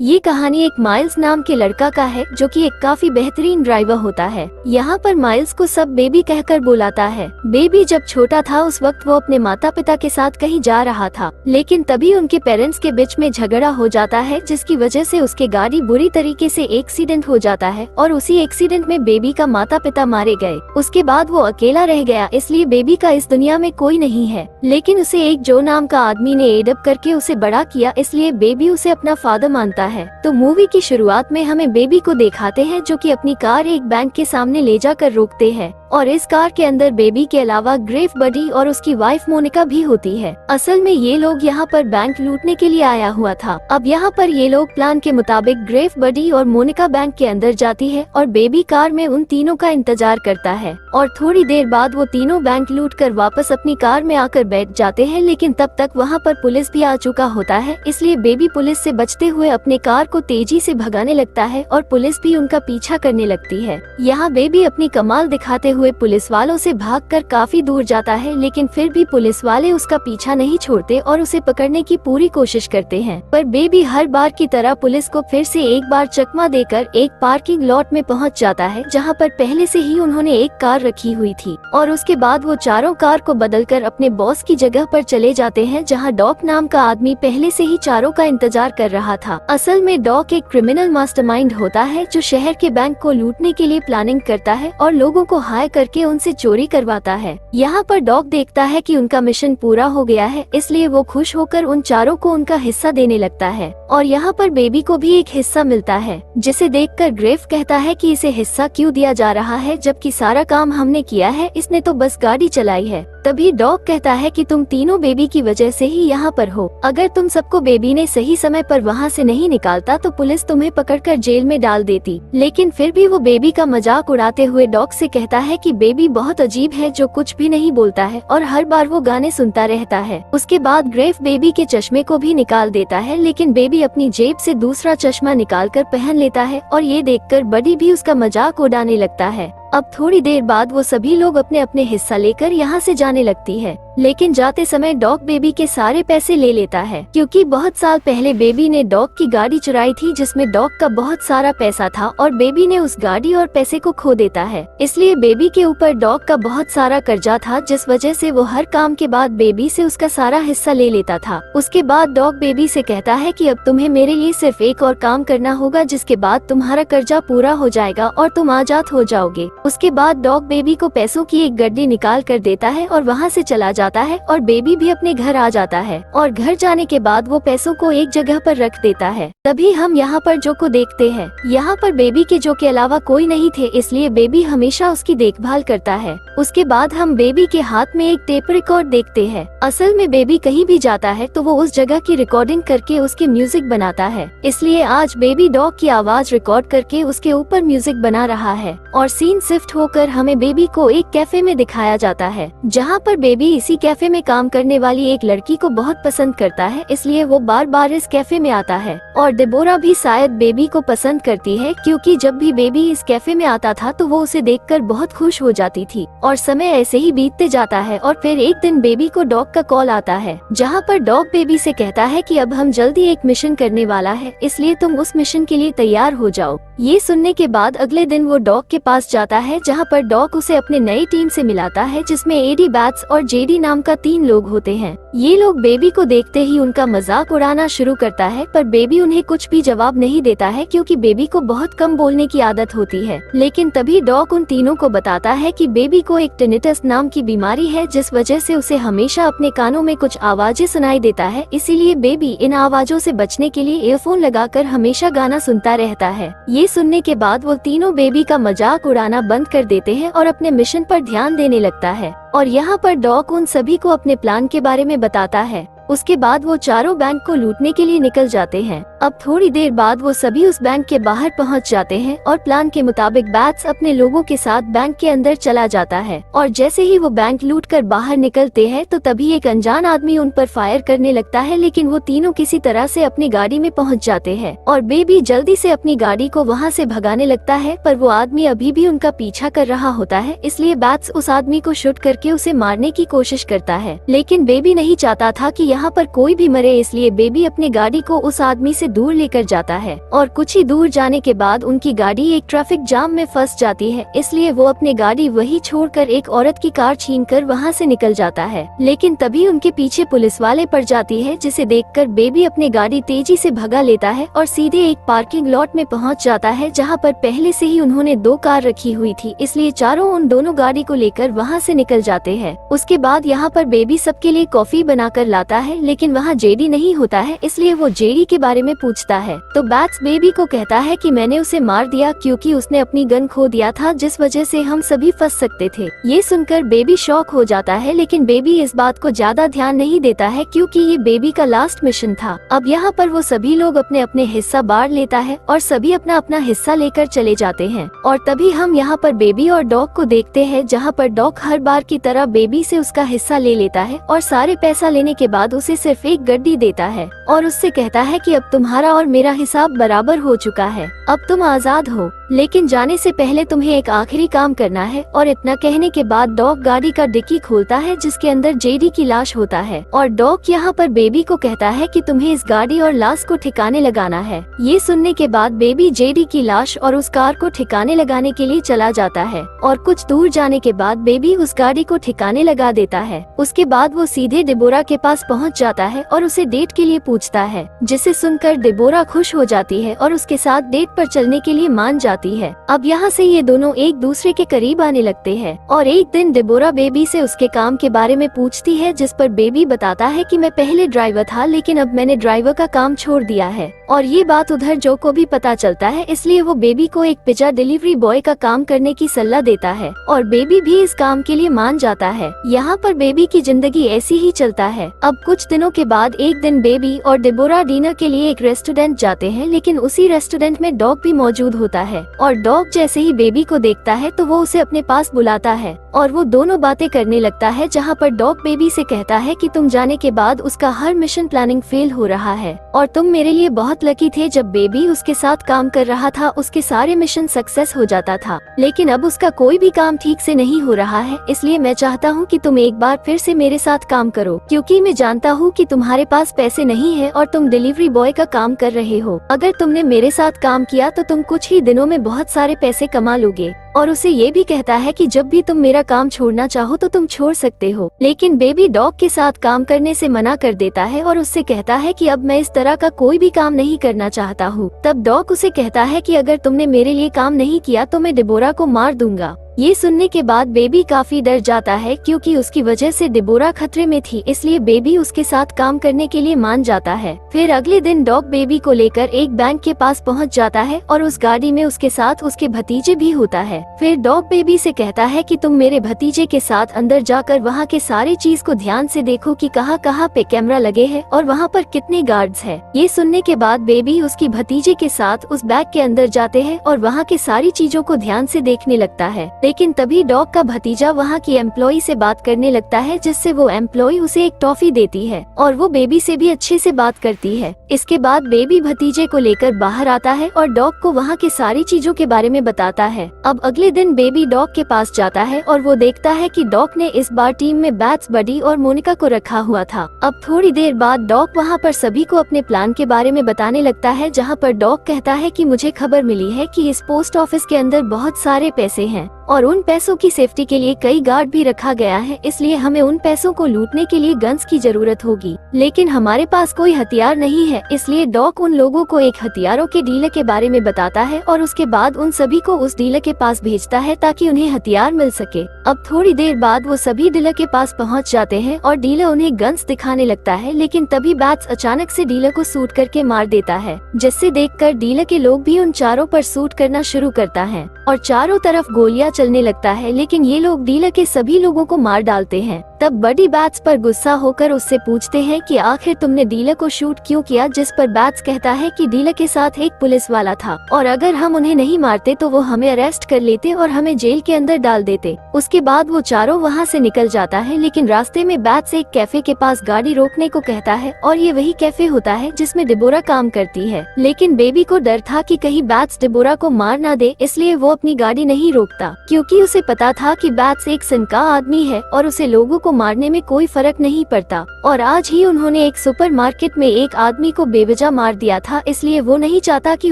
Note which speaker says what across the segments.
Speaker 1: ये कहानी एक माइल्स नाम के लड़का का है जो कि एक काफी बेहतरीन ड्राइवर होता है। यहाँ पर माइल्स को सब बेबी कहकर बुलाता है। बेबी जब छोटा था उस वक्त वो अपने माता पिता के साथ कहीं जा रहा था, लेकिन तभी उनके पेरेंट्स के बीच में झगड़ा हो जाता है, जिसकी वजह से उसके गाड़ी बुरी तरीके से एक्सीडेंट हो जाता है और उसी एक्सीडेंट में बेबी का माता पिता मारे गए। उसके बाद वो अकेला रह गया, इसलिए बेबी का इस दुनिया में कोई नहीं है। लेकिन उसे एक जो नाम का आदमी ने एडप्ट करके उसे बड़ा किया, इसलिए बेबी उसे अपना फादर मानता है। तो मूवी की शुरुआत में हमें बेबी को दिखाते हैं जो कि अपनी कार एक बैंक के सामने ले जाकर रोकते हैं और इस कार के अंदर बेबी के अलावा ग्रेफ बडी और उसकी वाइफ मोनिका भी होती है। असल में ये लोग यहाँ पर बैंक लूटने के लिए आया हुआ था। अब यहाँ पर ये लोग प्लान के मुताबिक ग्रेफ बडी और मोनिका बैंक के अंदर जाती है और बेबी कार में उन तीनों का इंतजार करता है और थोड़ी देर बाद वो तीनों बैंक लूट कर वापस अपनी कार में आकर बैठ जाते हैं। लेकिन तब तक वहाँ पर पुलिस भी आ चुका होता है, इसलिए बेबी पुलिस से बचते हुए अपने कार को तेजी से भगाने लगता है और पुलिस भी उनका पीछा करने लगती है। यहाँ बेबी अपनी कमाल दिखाते हुए पुलिस वालों से भागकर काफी दूर जाता है, लेकिन फिर भी पुलिस वाले उसका पीछा नहीं छोड़ते और उसे पकड़ने की पूरी कोशिश करते हैं। पर बेबी हर बार की तरह पुलिस को फिर से एक बार चकमा देकर एक पार्किंग लॉट में पहुंच जाता है, जहां पर पहले से ही उन्होंने एक कार रखी हुई थी। और उसके बाद वो चारों कार को बदलकर अपने बॉस की जगह पर चले जाते हैं, जहां डॉक नाम का आदमी पहले से ही चारों का इंतजार कर रहा था। असल में डॉक एक क्रिमिनल मास्टरमाइंड होता है जो शहर के बैंक को लूटने के लिए प्लानिंग करता है और लोगों को हायर करके उनसे चोरी करवाता है। यहाँ पर डॉग देखता है कि उनका मिशन पूरा हो गया है, इसलिए वो खुश होकर उन चारों को उनका हिस्सा देने लगता है और यहाँ पर बेबी को भी एक हिस्सा मिलता है, जिसे देखकर ग्रेफ कहता है कि इसे हिस्सा क्यों दिया जा रहा है जबकि सारा काम हमने किया है, इसने तो बस गाड़ी चलाई है। तभी डॉग कहता है कि तुम तीनों बेबी की वजह से ही यहाँ पर हो। अगर तुम सबको बेबी ने सही समय पर वहाँ से नहीं निकालता तो पुलिस तुम्हें पकड़कर जेल में डाल देती। लेकिन फिर भी वो बेबी का मजाक उड़ाते हुए डॉग से कहता है कि बेबी बहुत अजीब है जो कुछ भी नहीं बोलता है और हर बार वो गाने सुनता रहता है। उसके बाद ग्रेफ बेबी के चश्मे को भी निकाल देता है, लेकिन बेबी अपनी जेब से दूसरा चश्मा निकालकर पहन लेता है और ये देखकर बडी भी उसका मजाक उड़ाने लगता है। अब थोड़ी देर बाद वो सभी लोग अपने अपने हिस्सा लेकर यहाँ से जाने लगती है, लेकिन जाते समय डॉग बेबी के सारे पैसे ले लेता है, क्योंकि बहुत साल पहले बेबी ने डॉग की गाड़ी चुराई थी जिसमें डॉग का बहुत सारा पैसा था और बेबी ने उस गाड़ी और पैसे को खो देता है। इसलिए बेबी के ऊपर डॉग का बहुत सारा कर्जा था, जिस वजह से वो हर काम के बाद बेबी से उसका सारा हिस्सा ले लेता था। उसके बाद डॉग बेबी से कहता है कि अब तुम्हें मेरे लिए सिर्फ एक और काम करना होगा, जिसके बाद तुम्हारा कर्जा पूरा हो जाएगा और तुम आजाद हो जाओगे। उसके बाद डॉग बेबी को पैसों की एक गड्डी निकाल कर देता है और वहाँ से चला जाता है और बेबी भी अपने घर आ जाता है और घर जाने के बाद वो पैसों को एक जगह पर रख देता है। तभी हम यहाँ पर जो को देखते हैं। यहाँ पर बेबी के जो के अलावा कोई नहीं थे, इसलिए बेबी हमेशा उसकी देखभाल करता है। उसके बाद हम बेबी के हाथ में एक टेप रिकॉर्ड देखते हैं। असल में बेबी कहीं भी जाता है तो वो उस जगह की रिकॉर्डिंग करके उसके म्यूजिक बनाता है, इसलिए आज बेबी डॉग की आवाज रिकॉर्ड करके उसके ऊपर म्यूजिक बना रहा है। और सीन शिफ्ट होकर हमें बेबी को एक कैफे में दिखाया जाता है, जहाँ पर बेबी इसी कैफे में काम करने वाली एक लड़की को बहुत पसंद करता है, इसलिए वो बार बार इस कैफे में आता है। और डेबोरा भी शायद बेबी को पसंद करती है, क्योंकि जब भी बेबी इस कैफे में आता था तो वो उसे देखकर बहुत खुश हो जाती थी। और समय ऐसे ही बीतते जाता है और फिर एक दिन बेबी को डॉग का कॉल आता है, जहाँ पर डॉग बेबी से कहता है कि अब हम जल्दी एक मिशन करने वाला है, इसलिए तुम उस मिशन के लिए तैयार हो जाओ। ये सुनने के बाद अगले दिन वो डॉग के पास जाता है, जहाँ पर डॉग उसे अपने नई टीम से मिलाता है, जिसमें एडी बैट्स और जेडी नाम का 3 लोग होते हैं। ये लोग बेबी को देखते ही उनका मजाक उड़ाना शुरू करता है, पर बेबी उन्हें कुछ भी जवाब नहीं देता है, क्योंकि बेबी को बहुत कम बोलने की आदत होती है। लेकिन तभी डॉग उन तीनों को बताता है कि बेबी को एक टिनिटस नाम की बीमारी है, जिस वजह से उसे हमेशा अपने कानों में कुछ आवाजें सुनाई देता है, इसीलिए बेबी इन आवाजों से बचने के लिए ईयरफोन लगाकर हमेशा गाना सुनता रहता है। ये सुनने के बाद वो तीनों बेबी का मजाक उड़ाना बंद कर देते हैं और अपने मिशन पर ध्यान देने लगता है। और यहाँ पर डॉग उन सभी को अपने प्लान के बारे में बताता है। उसके बाद वो चारों बैंक को लूटने के लिए निकल जाते हैं। अब थोड़ी देर बाद वो सभी उस बैंक के बाहर पहुंच जाते हैं और प्लान के मुताबिक बैट्स अपने लोगों के साथ बैंक के अंदर चला जाता है। और जैसे ही वो बैंक लूट कर बाहर निकलते हैं तो तभी एक अनजान आदमी उन पर फायर करने लगता है, लेकिन वो तीनों किसी तरह से अपनी गाड़ी में पहुंच जाते हैं और बेबी जल्दी से अपनी गाड़ी को वहां से भगाने लगता है, पर वो आदमी अभी भी उनका पीछा कर रहा होता है, इसलिए बैट्स उस आदमी को शूट करके उसे मारने की कोशिश करता है। लेकिन बेबी नहीं चाहता था कि यहाँ पर कोई भी मरे, इसलिए बेबी अपने गाड़ी को उस आदमी से दूर लेकर जाता है। और कुछ ही दूर जाने के बाद उनकी गाड़ी एक ट्रैफिक जाम में फंस जाती है, इसलिए वो अपनी गाड़ी वही छोड़कर एक औरत की कार छीनकर वहाँ से निकल जाता है। लेकिन तभी उनके पीछे पुलिस वाले पड़ जाती है, जिसे देखकर बेबी अपनी गाड़ी तेजी से भगा लेता है और सीधे एक पार्किंग लॉट में पहुँच जाता है, जहाँ पर पहले से ही उन्होंने 2 कार रखी हुई थी, इसलिए चारों उन दोनों गाड़ी को लेकर वहाँ से निकल जाते हैं। उसके बाद यहाँ पर बेबी सबके लिए कॉफी बनाकर लाता है, लेकिन वहाँ जेडी नहीं होता है, इसलिए वो जेडी के बारे में पूछता है। तो बैट्स बेबी को कहता है कि मैंने उसे मार दिया क्योंकि उसने अपनी गन खो दिया था, जिस वजह से हम सभी फंस सकते थे। ये सुनकर बेबी शॉक हो जाता है, लेकिन बेबी इस बात को ज्यादा ध्यान नहीं देता है क्योंकि ये बेबी का लास्ट मिशन था। अब यहाँ पर वो सभी लोग अपने अपने हिस्सा बांट लेता है और सभी अपना अपना हिस्सा लेकर चले जाते हैं। और तभी हम यहाँ पर बेबी और डॉग को देखते हैं, जहाँ पर डॉग हर बार की तरह बेबी से उसका हिस्सा ले लेता है और सारे पैसा लेने के बाद उसे सिर्फ एक गड्डी देता है और उससे कहता है कि अब तुम्हारा और मेरा हिसाब बराबर हो चुका है, अब तुम आजाद हो, लेकिन जाने से पहले तुम्हें एक आखिरी काम करना है। और इतना कहने के बाद डॉग गाड़ी का डिक्की खोलता है, जिसके अंदर जेडी की लाश होता है। और डॉग यहाँ पर बेबी को कहता है कि तुम्हें इस गाड़ी और लाश को ठिकाने लगाना है। ये सुनने के बाद बेबी जेडी की लाश और उस कार को ठिकाने लगाने के लिए चला जाता है और कुछ दूर जाने के बाद बेबी उस गाड़ी को ठिकाने लगा देता है। उसके बाद वो सीधे डिबोरा के पास पहुँच जाता है और उसे डेट के लिए पूछता है, जिसे सुनकर डिबोरा खुश हो जाती है और उसके साथ डेट पर चलने के लिए मान जाती है। अब यहाँ से ये दोनों एक दूसरे के करीब आने लगते हैं और एक दिन डिबोरा बेबी से उसके काम के बारे में पूछती है, जिस पर बेबी बताता है कि मैं पहले ड्राइवर था, लेकिन अब मैंने ड्राइवर का काम छोड़ दिया है। और ये बात उधर जो को भी पता चलता है, इसलिए वो बेबी को एक पिज्जा डिलीवरी बॉय का काम करने की सलाह देता है और बेबी भी इस काम के लिए मान जाता है। यहाँ पर बेबी की जिंदगी ऐसी ही चलता है। अब कुछ दिनों के बाद एक दिन बेबी और डिबोरा डिनर के लिए एक रेस्टोरेंट जाते हैं, लेकिन उसी रेस्टोरेंट में डॉग भी मौजूद होता है। और डॉग जैसे ही बेबी को देखता है तो वो उसे अपने पास बुलाता है और वो दोनों बातें करने लगता है, जहाँ पर डॉग बेबी से कहता है कि तुम जाने के बाद उसका हर मिशन प्लानिंग फेल हो रहा है और तुम मेरे लिए बहुत लकी थे। जब बेबी उसके साथ काम कर रहा था उसके सारे मिशन सक्सेस हो जाता था, लेकिन अब उसका कोई भी काम ठीक से नहीं हो रहा है, इसलिए मैं चाहता हूँ कि तुम एक बार फिर से मेरे साथ काम करो, क्योंकि मैं जानता हूँ कि तुम्हारे पास पैसे नहीं है और तुम डिलीवरी बॉय का काम कर रहे हो। अगर तुमने मेरे साथ काम किया तो तुम कुछ ही दिनों में बहुत सारे पैसे कमा लोगे। और उसे ये भी कहता है कि जब भी तुम मेरा काम छोड़ना चाहो तो तुम छोड़ सकते हो, लेकिन बेबी डॉग के साथ काम करने से मना कर देता है और उससे कहता है कि अब मैं इस तरह का कोई भी काम नहीं करना चाहता हूँ। तब डॉग उसे कहता है कि अगर तुमने मेरे लिए काम नहीं किया तो मैं डिबोरा को मार दूंगा। ये सुनने के बाद बेबी काफी डर जाता है, क्योंकि उसकी वजह से डिबोरा खतरे में थी, इसलिए बेबी उसके साथ काम करने के लिए मान जाता है। फिर अगले दिन डॉग बेबी को लेकर एक बैंक के पास पहुंच जाता है और उस गाड़ी में उसके साथ उसके भतीजे भी होता है। फिर डॉग बेबी से कहता है कि तुम मेरे भतीजे के साथ अंदर जाकर वहाँ के सारे चीज को ध्यान से देखो कि कहाँ कहाँ पे कैमरा लगे हैं और वहाँ पर कितने गार्ड्स हैं। ये सुनने के बाद बेबी उसकी भतीजे के साथ उस बैग के अंदर जाते हैं और वहाँ के सारी चीजों को ध्यान से देखने लगता है। लेकिन तभी डॉग का भतीजा वहाँ की एम्प्लॉय से बात करने लगता है, जिससे वो एम्प्लॉय उसे एक टॉफी देती है और वो बेबी से भी अच्छे से बात करती है। इसके बाद बेबी भतीजे को लेकर बाहर आता है और डॉग को वहाँ के सारी चीजों के बारे में बताता है। अब अगले दिन बेबी डॉग के पास जाता है और वो देखता है कि डॉग ने इस बार टीम में बैट्स बडी और मोनिका को रखा हुआ था। अब थोड़ी देर बाद डॉग वहाँ पर सभी को अपने प्लान के बारे में बताने लगता है, जहाँ पर डॉग कहता है कि मुझे खबर मिली है कि इस पोस्ट ऑफिस के अंदर बहुत सारे पैसे हैं और उन पैसों की सेफ्टी के लिए कई गार्ड भी रखा गया है, इसलिए हमें उन पैसों को लूटने के लिए गन्स की जरूरत होगी, लेकिन हमारे पास कोई हथियार नहीं है। इसलिए डॉग उन लोगों को एक हथियारों के डीलर के बारे में बताता है और उसके बाद उन सभी को उस डीलर के पास भेजता है ताकि उन्हें हथियार मिल सके। अब थोड़ी देर बाद वो सभी डीलर के पास पहुंच जाते हैं और डीलर उन्हें गन्स दिखाने लगता है, लेकिन तभी बैट्स अचानक से डीलर को शूट करके मार देता है, जिससे देखकर डीलर के लोग भी उन चारों पर शूट करना शुरू करता है और चारों तरफ गोलियां चलने लगता है, लेकिन ये लोग डीलर के सभी लोगों को मार डालते हैं। तब बडी बैट्स पर गुस्सा होकर उससे पूछते हैं कि आखिर तुमने डीलर को शूट क्यों किया, जिस पर बैट्स कहता है कि डीलर के साथ एक पुलिस वाला था और अगर हम उन्हें नहीं मारते तो वो हमें अरेस्ट कर लेते और हमें जेल के अंदर डाल देते। उसके बाद वो चारों वहाँ से निकल जाता है, लेकिन रास्ते में बैट्स एक कैफे के पास गाड़ी रोकने को कहता है और ये वही कैफे होता है जिसमें डिबोरा काम करती है। लेकिन बेबी को डर था कि कहीं बैट्स डिबोरा को मार ना दे, इसलिए वो अपनी गाड़ी नहीं रोकता, क्योंकि उसे पता था कि बैट्स एक सनका आदमी है और उसे लोगों को को मारने में कोई फर्क नहीं पड़ता, और आज ही उन्होंने एक सुपरमार्केट में एक आदमी को बेवजह मार दिया था, इसलिए वो नहीं चाहता कि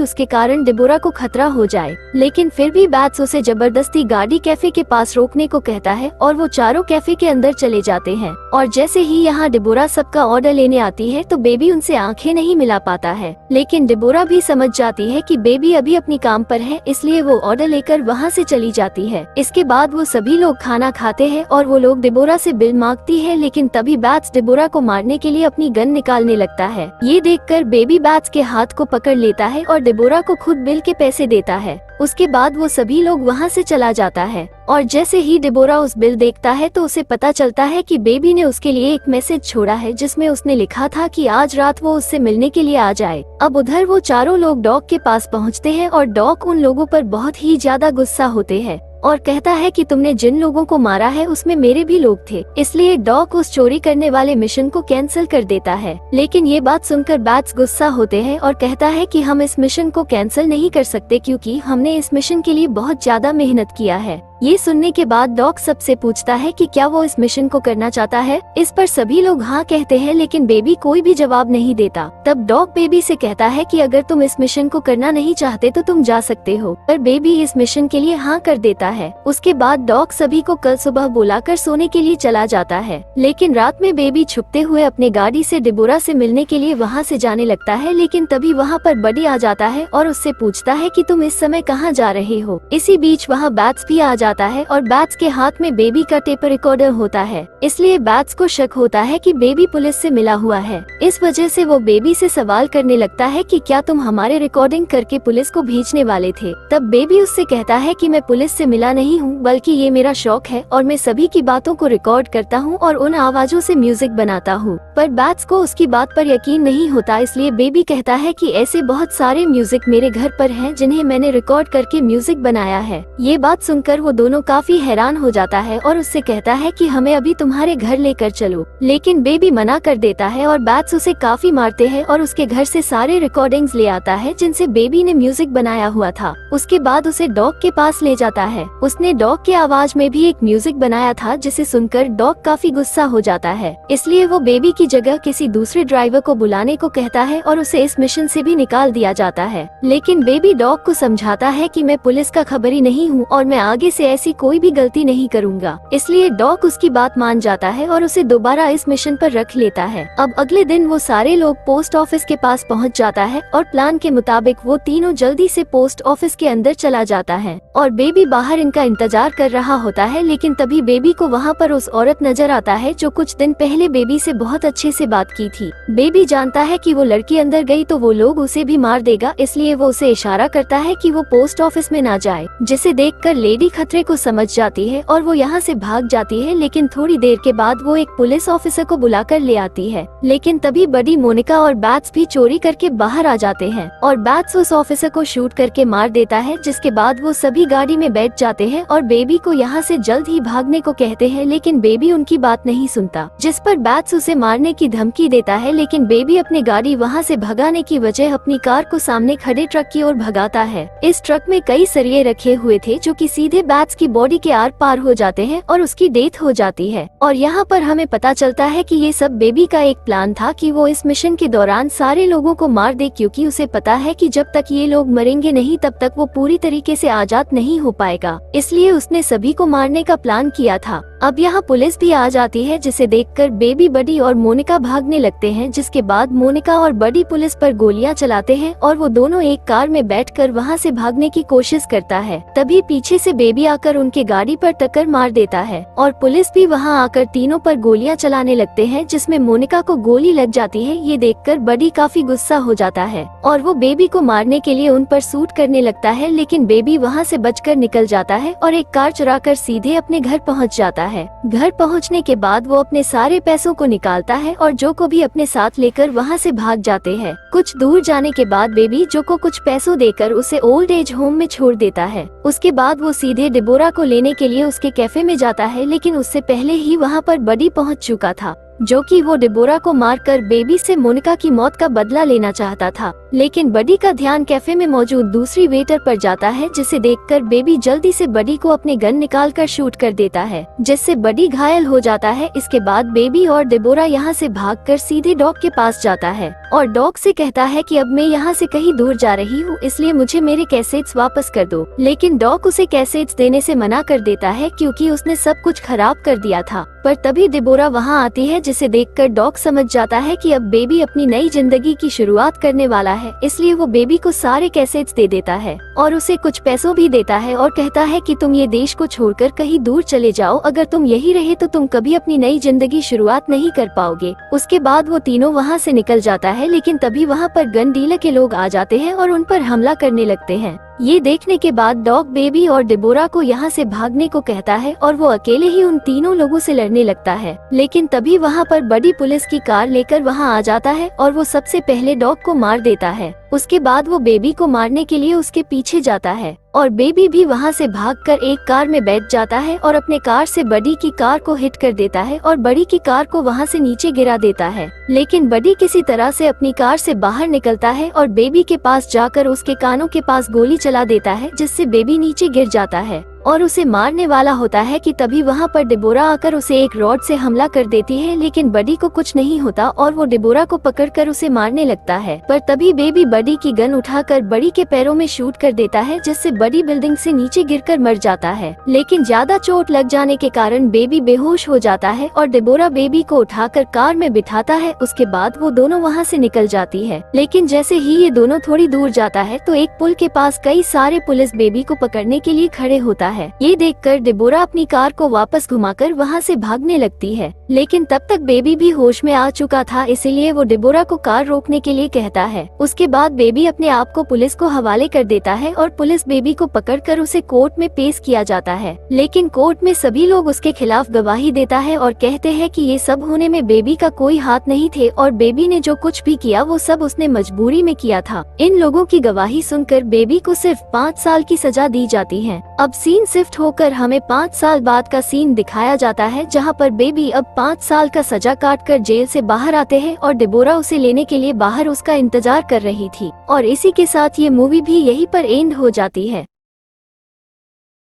Speaker 1: उसके कारण डिबोरा को खतरा हो जाए। लेकिन फिर भी बैट्स उसे जबरदस्ती गाड़ी कैफे के पास रोकने को कहता है और वो चारों कैफे के अंदर चले जाते हैं। और जैसे ही यहाँ डिबोरा सबका ऑर्डर लेने आती है तो बेबी उनसे आंखें नहीं मिला पाता है, लेकिन डिबोरा भी समझ जाती है कि बेबी अभी अपनी काम पर है, इसलिए वो ऑर्डर लेकर वहाँ से चली जाती है। इसके बाद वो सभी लोग खाना खाते हैं और वो लोग डिबोरा से बिल मांगती है, लेकिन तभी बैट्स डिबोरा को मारने के लिए अपनी गन निकालने लगता है। ये देखकर बेबी बैट्स के हाथ को पकड़ लेता है और डिबोरा को खुद बिल के पैसे देता है। उसके बाद वो सभी लोग वहाँ से चला जाता है, और जैसे ही डिबोरा उस बिल देखता है तो उसे पता चलता है कि बेबी ने उसके लिए एक मैसेज छोड़ा है, जिसमें उसने लिखा था कि आज रात वो उससे मिलने के लिए आ जाए। अब उधर वो चारों लोग डॉग के पास पहुँचते हैं और डॉग उन लोगों पर बहुत ही ज्यादा गुस्सा होते हैं और कहता है कि तुमने जिन लोगों को मारा है उसमें मेरे भी लोग थे, इसलिए डॉग उस चोरी करने वाले मिशन को कैंसिल कर देता है। लेकिन ये बात सुनकर बैट्स गुस्सा होते हैं और कहता है कि हम इस मिशन को कैंसिल नहीं कर सकते क्योंकि हमने इस मिशन के लिए बहुत ज्यादा मेहनत किया है। ये सुनने के बाद डॉग सबसे पूछता है कि क्या वो इस मिशन को करना चाहता है। इस पर सभी लोग हाँ कहते हैं, लेकिन बेबी कोई भी जवाब नहीं देता। तब डॉग बेबी से कहता है कि अगर तुम इस मिशन को करना नहीं चाहते तो तुम जा सकते हो, पर बेबी इस मिशन के लिए हाँ कर देता है। उसके बाद डॉग सभी को कल सुबह बुलाकर सोने के लिए चला जाता है, लेकिन रात में बेबी छुपते हुए अपने गाड़ी से डिबोरा से मिलने के लिए वहाँ से जाने लगता है। लेकिन तभी वहाँ पर बडी आ जाता है और उससे पूछता है कि तुम इस समय कहाँ जा रहे हो। इसी बीच वहाँ बैट्स भी आ जाता है और बैट्स के हाथ में बेबी का टेप रिकॉर्डर होता है, इसलिए बैट्स को शक होता है कि बेबी पुलिस से मिला हुआ है। इस वजह से वो बेबी से सवाल करने लगता है कि क्या तुम हमारे रिकॉर्डिंग करके पुलिस को भेजने वाले थे। तब बेबी उससे कहता है कि मैं पुलिस से मिला नहीं हूँ, बल्कि ये मेरा शौक है और मैं सभी की बातों को रिकॉर्ड करता हूँ और उन आवाजों से म्यूजिक बनाता हूँ। पर बैट्स को उसकी बात पर यकीन नहीं होता, इसलिए बेबी कहता है कि ऐसे बहुत सारे म्यूजिक मेरे घर पर हैं जिन्हें मैंने रिकॉर्ड करके म्यूजिक बनाया है। ये बात सुनकर वो दोनों काफी हैरान हो जाता है और उससे कहता है कि हमें अभी तुम्हारे घर लेकर चलो, लेकिन बेबी मना कर देता है और बैट्स उसे काफी मारते हैं और उसके घर से सारे रिकॉर्डिंग्स ले आता है जिनसे बेबी ने म्यूजिक बनाया हुआ था। उसके बाद उसे डॉग के पास ले जाता है। उसने डॉग के आवाज में भी एक म्यूजिक बनाया था, जिसे सुनकर डॉग काफी गुस्सा हो जाता है, इसलिए वो बेबी की जगह किसी दूसरे ड्राइवर को बुलाने को कहता है और उसे इस मिशन से भी निकाल दिया जाता है। लेकिन बेबी डॉग को समझाता है कि मैं पुलिस का खबरी नहीं हूँ और मैं आगे से ऐसी कोई भी गलती नहीं करूँगा, इसलिए डॉग उसकी बात मान जाता है और उसे दोबारा इस मिशन पर रख लेता है। अब अगले दिन वो सारे लोग पोस्ट ऑफिस के पास पहुँच जाता है और प्लान के मुताबिक वो तीनों जल्दी से पोस्ट ऑफिस के अंदर चला जाता है और बेबी बाहर इनका इंतजार कर रहा होता है। लेकिन तभी बेबी को वहाँ पर उस औरत नजर आता है जो कुछ दिन पहले बेबी से बहुत अच्छे से बात की थी। बेबी जानता है कि वो लड़की अंदर गई तो वो लोग उसे भी मार देगा, इसलिए वो उसे इशारा करता है कि वो पोस्ट ऑफिस में ना जाए, जिसे देखकर लेडी खतरे को समझ जाती है और वो यहाँ से भाग जाती है। लेकिन थोड़ी देर के बाद वो एक पुलिस ऑफिसर को बुलाकर ले आती है, लेकिन तभी बडी, मोनिका और बैट्स भी चोरी करके बाहर आ जाते हैं और बैट्स उस ऑफिसर को शूट करके मार देता है। जिसके बाद वो सभी गाड़ी में बैठ जाते हैं और बेबी को यहाँ से जल्द ही भागने को कहते हैं, लेकिन बेबी उनकी बात नहीं सुनता, जिस पर बैट्स उसे मारने की धमकी देता है। लेकिन बेबी अपनी गाड़ी वहाँ से भगाने की वजह अपनी कार को सामने खड़े ट्रक की ओर भगाता है। इस ट्रक में कई सरिये रखे हुए थे जो कि सीधे बैट्स की बॉडी के आर पार हो जाते हैं और उसकी डेथ हो जाती है। और यहाँ पर हमें पता चलता है कि ये सब बेबी का एक प्लान था कि वो इस मिशन के दौरान सारे लोगों को मार दे, क्योंकि उसे पता है कि जब तक ये लोग मरेंगे नहीं तब तक वो पूरी तरीके से आजाद नहीं हो पाएगा, इसलिए उसने सभी को मारने का प्लान किया था। अब यहाँ पुलिस भी आ जाती है, जिसे देखकर बेबी, बडी और मोनिका भागने लगते हैं। जिसके बाद मोनिका और बडी पुलिस पर गोलियां चलाते हैं और वो दोनों एक कार में बैठकर वहाँ से भागने की कोशिश करता है। तभी पीछे से बेबी आकर उनके गाड़ी पर टक्कर मार देता है और पुलिस भी वहाँ आकर तीनों पर गोलियां चलाने लगते हैं, जिसमें मोनिका को गोली लग जाती है। ये देखकर बडी काफी गुस्सा हो जाता है और वो बेबी को मारने के लिए उन पर शूट करने लगता है, लेकिन बेबी वहाँ से बचकर निकल जाता है और एक कार चुराकर सीधे अपने घर पहुँच जाता है। घर पहुंचने के बाद वो अपने सारे पैसों को निकालता है और जो को भी अपने साथ लेकर वहां से भाग जाते हैं। कुछ दूर जाने के बाद बेबी जो को कुछ पैसों देकर उसे ओल्ड एज होम में छोड़ देता है। उसके बाद वो सीधे डिबोरा को लेने के लिए उसके कैफे में जाता है, लेकिन उससे पहले ही वहां पर बडी पहुंच चुका था। जो कि वो डेबोरा को मारकर बेबी से मोनिका की मौत का बदला लेना चाहता था। लेकिन बडी का ध्यान कैफे में मौजूद दूसरी वेटर पर जाता है, जिसे देखकर बेबी जल्दी से बडी को अपने गन निकालकर शूट कर देता है, जिससे बडी घायल हो जाता है। इसके बाद बेबी और डेबोरा यहाँ से भागकर सीधे डॉग के पास जाता है और डॉग से कहता है कि अब मैं यहाँ से कहीं दूर जा रही हूँ, इसलिए मुझे मेरे कैसेट्स वापस कर दो। लेकिन डॉग उसे कैसेट्स देने से मना कर देता है क्योंकि उसने सब कुछ खराब कर दिया था। पर तभी डेबोरा वहाँ आती है, जिसे देखकर डॉग समझ जाता है कि अब बेबी अपनी नई जिंदगी की शुरुआत करने वाला है, इसलिए वो बेबी को सारे कैसेट्स दे देता है और उसे कुछ पैसों भी देता है और कहता है कि तुम ये देश को छोड़कर कहीं दूर चले जाओ, अगर तुम यही रहे तो तुम कभी अपनी नई जिंदगी शुरुआत नहीं कर पाओगे। उसके बाद वो तीनों वहाँ से निकल जाता है, लेकिन तभी वहाँ पर गन डीलर के लोग आ जाते हैं और उन पर हमला करने लगते हैं। ये देखने के बाद डॉग बेबी और डेबोरा को यहाँ से भागने को कहता है और वो अकेले ही उन तीनों लोगों से लड़ने लगता है। लेकिन तभी वहाँ पर बड़ी पुलिस की कार लेकर वहाँ आ जाता है और वो सबसे पहले डॉग को मार देता है। उसके बाद वो बेबी को मारने के लिए उसके पीछे जाता है और बेबी भी वहाँ से भागकर एक कार में बैठ जाता है और अपने कार से बडी की कार को हिट कर देता है और बडी की कार को वहाँ से नीचे गिरा देता है। लेकिन बडी किसी तरह से अपनी कार से बाहर निकलता है और बेबी के पास जाकर उसके कानों के पास गोली चला देता है, जिससे बेबी नीचे गिर जाता है और उसे मारने वाला होता है कि तभी वहाँ पर डेबोरा आकर उसे एक रॉड से हमला कर देती है। लेकिन बडी को कुछ नहीं होता और वो डेबोरा को पकड़कर उसे मारने लगता है। पर तभी बेबी बडी की गन उठाकर बडी के पैरों में शूट कर देता है, जिससे बडी बिल्डिंग से नीचे गिरकर मर जाता है। लेकिन ज्यादा चोट लग जाने के कारण बेबी बेहोश हो जाता है और डेबोरा बेबी को उठाकर कार में बिठाता है। उसके बाद वो दोनों वहाँ से निकल जाती है। लेकिन जैसे ही ये दोनों थोड़ी दूर जाता है तो एक पुल के पास कई सारे पुलिस बेबी को पकड़ने के लिए खड़े होता है। ये देखकर डेबोरा अपनी कार को वापस घुमाकर वहाँ से भागने लगती है। लेकिन तब तक बेबी भी होश में आ चुका था, इसीलिए वो डेबोरा को कार रोकने के लिए कहता है। उसके बाद बेबी अपने आप को पुलिस को हवाले कर देता है और पुलिस बेबी को पकड़कर उसे कोर्ट में पेश किया जाता है। लेकिन कोर्ट में सभी लोग उसके खिलाफ गवाही देता है और कहते हैं कि ये सब होने में बेबी का कोई हाथ नहीं थे और बेबी ने जो कुछ भी किया वो सब उसने मजबूरी में किया था। इन लोगों की गवाही सुनकर बेबी को सिर्फ 5 साल की सजा दी जाती है। अब सीन शिफ्ट होकर हमें 5 साल बाद का सीन दिखाया जाता है, जहाँ पर बेबी अब 5 साल का सजा काटकर जेल से बाहर आते हैं और डेबोरा उसे लेने के लिए बाहर उसका इंतजार कर रही थी। और इसी के साथ ये मूवी भी यहीं पर एंड हो जाती है।